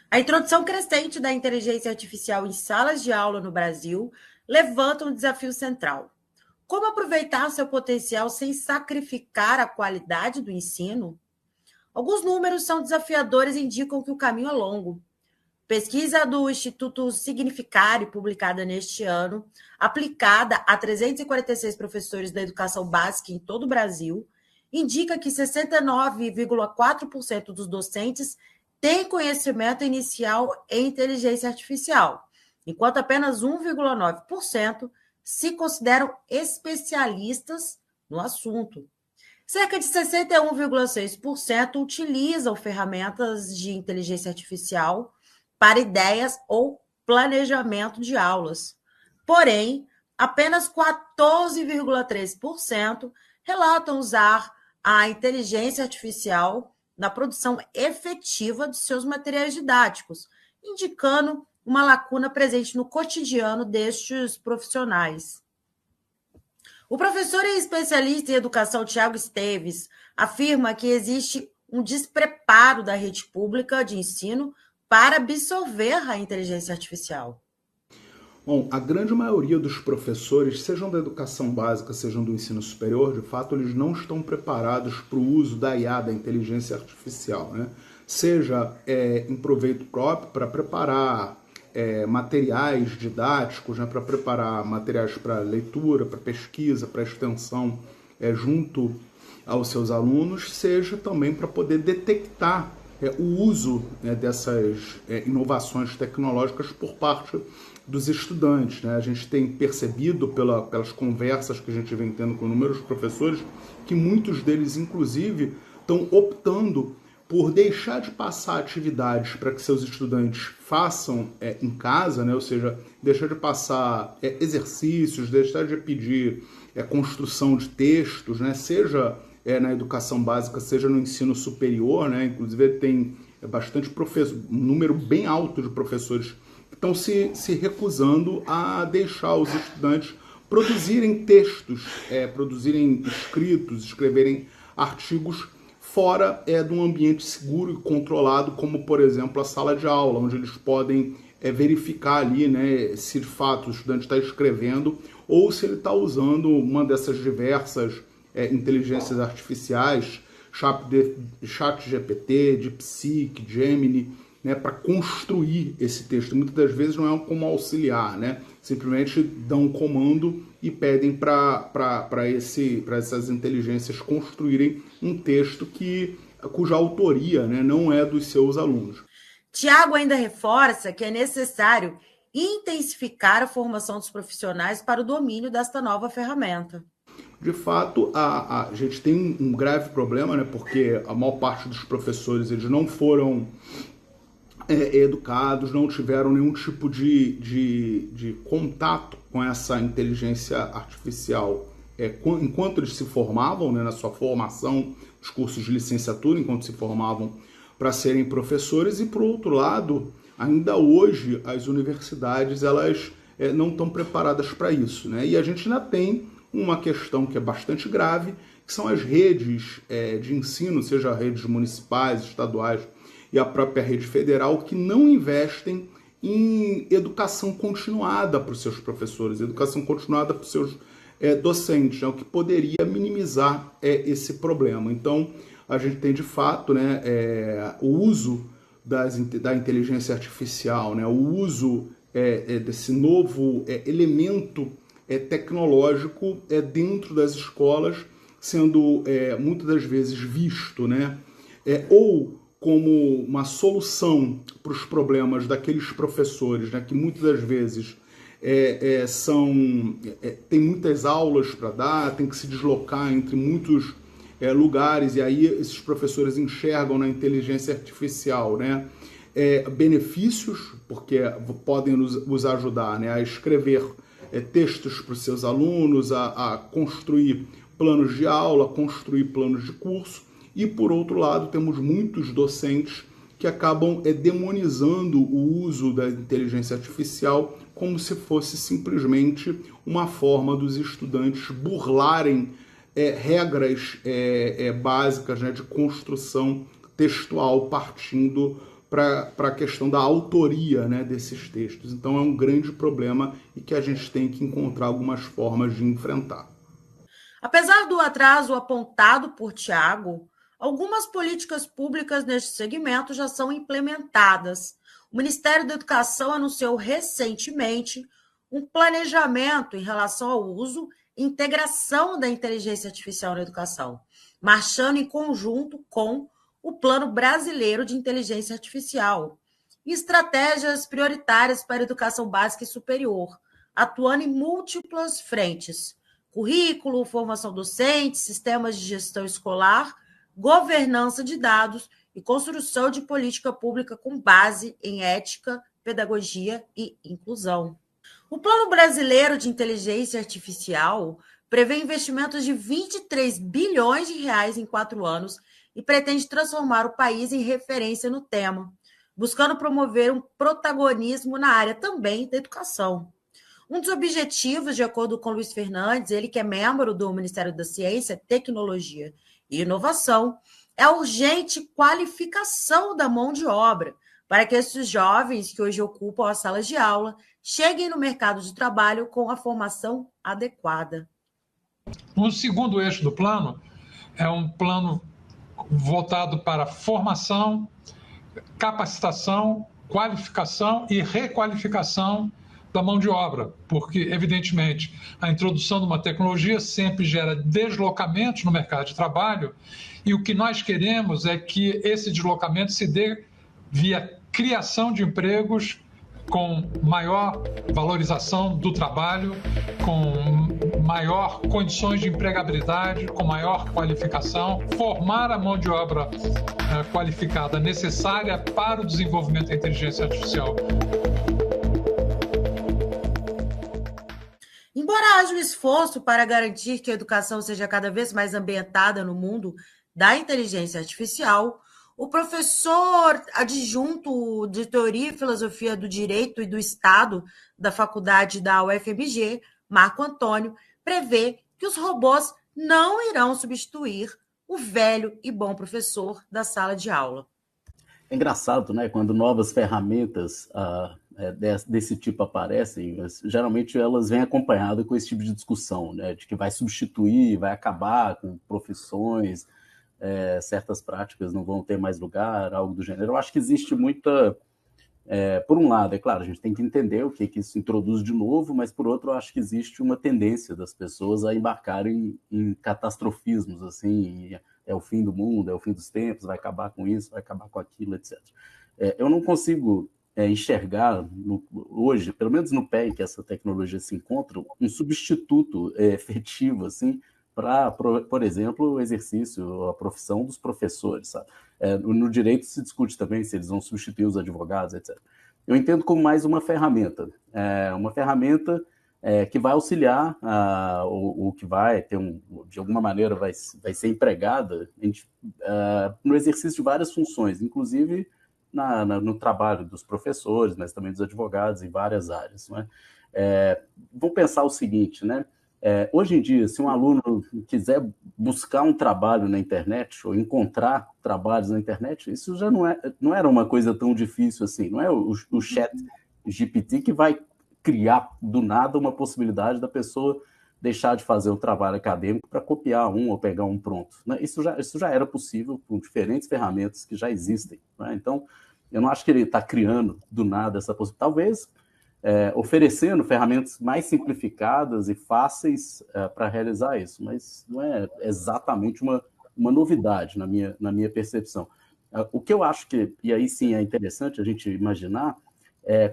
A introdução crescente da inteligência artificial em salas de aula no Brasil levanta um desafio central. Como aproveitar seu potencial sem sacrificar a qualidade do ensino? Alguns números são desafiadores e indicam que o caminho é longo. Pesquisa do Instituto Significare, publicada neste ano, aplicada a 346 professores da educação básica em todo o Brasil, indica que 69,4% dos docentes têm conhecimento inicial em inteligência artificial, enquanto apenas 1,9% se consideram especialistas no assunto. Cerca de 61,6% utilizam ferramentas de inteligência artificial para ideias ou planejamento de aulas. Porém, apenas 14,3% relatam usar a inteligência artificial na produção efetiva de seus materiais didáticos, indicando uma lacuna presente no cotidiano destes profissionais. O professor e especialista em educação Tiago Esteves afirma que existe um despreparo da rede pública de ensino para absorver a inteligência artificial. Bom, a grande maioria dos professores, sejam da educação básica, sejam do ensino superior, de fato, eles não estão preparados para o uso da IA, da inteligência artificial, né? Seja em proveito próprio, para preparar materiais didáticos, né? Para preparar materiais para leitura, para pesquisa, para extensão junto aos seus alunos, seja também para poder detectar o uso dessas inovações tecnológicas por parte dos estudantes, né? A gente tem percebido pelas conversas que a gente vem tendo com inúmeros professores que muitos deles, inclusive, estão optando por deixar de passar atividades para que seus estudantes façam em casa, né? Ou seja, deixar de passar exercícios, deixar de pedir construção de textos, né? Seja na educação básica, seja no ensino superior, né? Inclusive tem bastante um número bem alto de professores que estão se recusando a deixar os estudantes produzirem textos, produzirem escritos, escreverem artigos fora de um ambiente seguro e controlado, como, por exemplo, a sala de aula, onde eles podem verificar ali, né, se de fato o estudante está escrevendo ou se ele está usando uma dessas diversas inteligências artificiais, ChatGPT, DeepSeek, Gemini, né, para construir esse texto. Muitas das vezes não é como auxiliar, né? Simplesmente dão um comando e pedem para essas inteligências construírem um texto cuja autoria, né, não é dos seus alunos. Tiago ainda reforça que é necessário intensificar a formação dos profissionais para o domínio desta nova ferramenta. De fato, a gente tem um grave problema, né, porque a maior parte dos professores eles não foram educados, não tiveram nenhum tipo de contato com essa inteligência artificial enquanto eles se formavam, né, na sua formação, os cursos de licenciatura, enquanto se formavam para serem professores, e por outro lado, ainda hoje as universidades elas não estão preparadas para isso, né? E a gente ainda tem uma questão que é bastante grave, que são as redes de ensino, seja redes municipais, estaduais e a própria rede federal, que não investem em educação continuada para os seus professores, educação continuada para os seus docentes, né, o que poderia minimizar esse problema. Então, a gente tem de fato, né, o uso da inteligência artificial, né, o uso desse novo elemento tecnológico dentro das escolas, sendo muitas das vezes visto, né, ou como uma solução para os problemas daqueles professores, né, que muitas das vezes tem muitas aulas para dar, tem que se deslocar entre muitos lugares, e aí esses professores enxergam na inteligência artificial, né, benefícios, porque podem nos ajudar, né, a escrever textos para os seus alunos, a construir planos de aula, construir planos de curso, e por outro lado temos muitos docentes que acabam demonizando o uso da inteligência artificial como se fosse simplesmente uma forma dos estudantes burlarem regras básicas, né, de construção textual partindo para a questão da autoria, né, desses textos. Então é um grande problema e que a gente tem que encontrar algumas formas de enfrentar. Apesar do atraso apontado por Tiago, algumas políticas públicas neste segmento já são implementadas. O Ministério da Educação anunciou recentemente um planejamento em relação ao uso e integração da inteligência artificial na educação, marchando em conjunto com o Plano Brasileiro de Inteligência Artificial e estratégias prioritárias para a educação básica e superior, atuando em múltiplas frentes: currículo, formação docente, sistemas de gestão escolar, governança de dados e construção de política pública com base em ética, pedagogia e inclusão. O Plano Brasileiro de Inteligência Artificial prevê investimentos de 23 bilhões de reais em 4 anos e pretende transformar o país em referência no tema, buscando promover um protagonismo na área também da educação. Um dos objetivos, de acordo com Luiz Fernandes, ele que é membro do Ministério da Ciência, Tecnologia e Inovação, é a urgente qualificação da mão de obra, para que esses jovens que hoje ocupam as salas de aula cheguem no mercado de trabalho com a formação adequada. O segundo eixo do plano é um plano voltado para formação, capacitação, qualificação e requalificação da mão de obra, porque, evidentemente, a introdução de uma tecnologia sempre gera deslocamentos no mercado de trabalho, e o que nós queremos é que esse deslocamento se dê via criação de empregos com maior valorização do trabalho, com maior condições de empregabilidade, com maior qualificação, formar a mão de obra qualificada necessária para o desenvolvimento da inteligência artificial. Embora haja um esforço para garantir que a educação seja cada vez mais ambientada no mundo da inteligência artificial, o professor adjunto de Teoria e Filosofia do Direito e do Estado da Faculdade da UFMG, Marco Antônio, prevê que os robôs não irão substituir o velho e bom professor da sala de aula. É engraçado, né? Quando novas ferramentas desse tipo aparecem, geralmente elas vêm acompanhadas com esse tipo de discussão, né? De que vai substituir, vai acabar com profissões, certas práticas não vão ter mais lugar, algo do gênero. Eu acho que existe muita... por um lado, é claro, a gente tem que entender o que isso introduz de novo, mas por outro, eu acho que existe uma tendência das pessoas a embarcarem em catastrofismos, assim, é o fim do mundo, é o fim dos tempos, vai acabar com isso, vai acabar com aquilo, etc. Eu não consigo enxergar hoje, pelo menos no pé em que essa tecnologia se encontra, um substituto efetivo, assim, para, por exemplo, o exercício, a profissão dos professores, sabe? No direito se discute também se eles vão substituir os advogados, etc. Eu entendo como mais uma ferramenta que vai auxiliar, ou que vai ter, de alguma maneira, vai ser empregada no exercício de várias funções, inclusive no trabalho dos professores, mas também dos advogados em várias áreas. Não é? Vamos pensar o seguinte, né? Hoje em dia, se um aluno quiser buscar um trabalho na internet ou encontrar trabalhos na internet, isso já não era uma coisa tão difícil assim. Não é o chat GPT que vai criar do nada uma possibilidade da pessoa deixar de fazer o trabalho acadêmico para copiar um ou pegar um pronto. Né? Isso já era possível com diferentes ferramentas que já existem. Né? Então, eu não acho que ele está criando do nada essa possibilidade. Talvez oferecendo ferramentas mais simplificadas e fáceis para realizar isso, mas não é exatamente uma novidade na minha percepção. O que eu acho que, e aí sim é interessante a gente imaginar,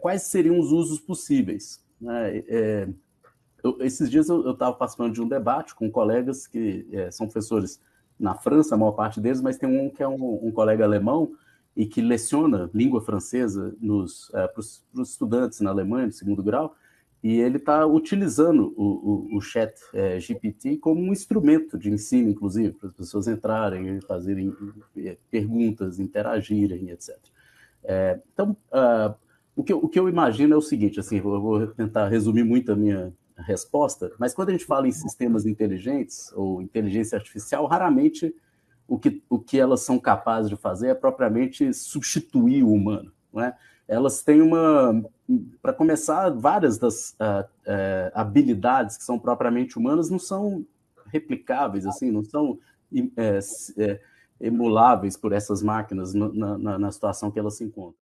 quais seriam os usos possíveis. Né? Esses dias eu estava participando de um debate com colegas que são professores na França, a maior parte deles, mas tem um que é um colega alemão e que leciona língua francesa para os estudantes na Alemanha, de segundo grau, e ele está utilizando o chat GPT como um instrumento de ensino, inclusive, para as pessoas entrarem, fazerem perguntas, interagirem, etc. Então, o que eu imagino é o seguinte, assim, eu vou tentar resumir muito a minha resposta, mas quando a gente fala em sistemas inteligentes ou inteligência artificial, raramente o que elas são capazes de fazer é propriamente substituir o humano, não é? Elas têm para começar, várias das habilidades que são propriamente humanas não são replicáveis, assim, não são emuláveis por essas máquinas na situação que elas se encontram.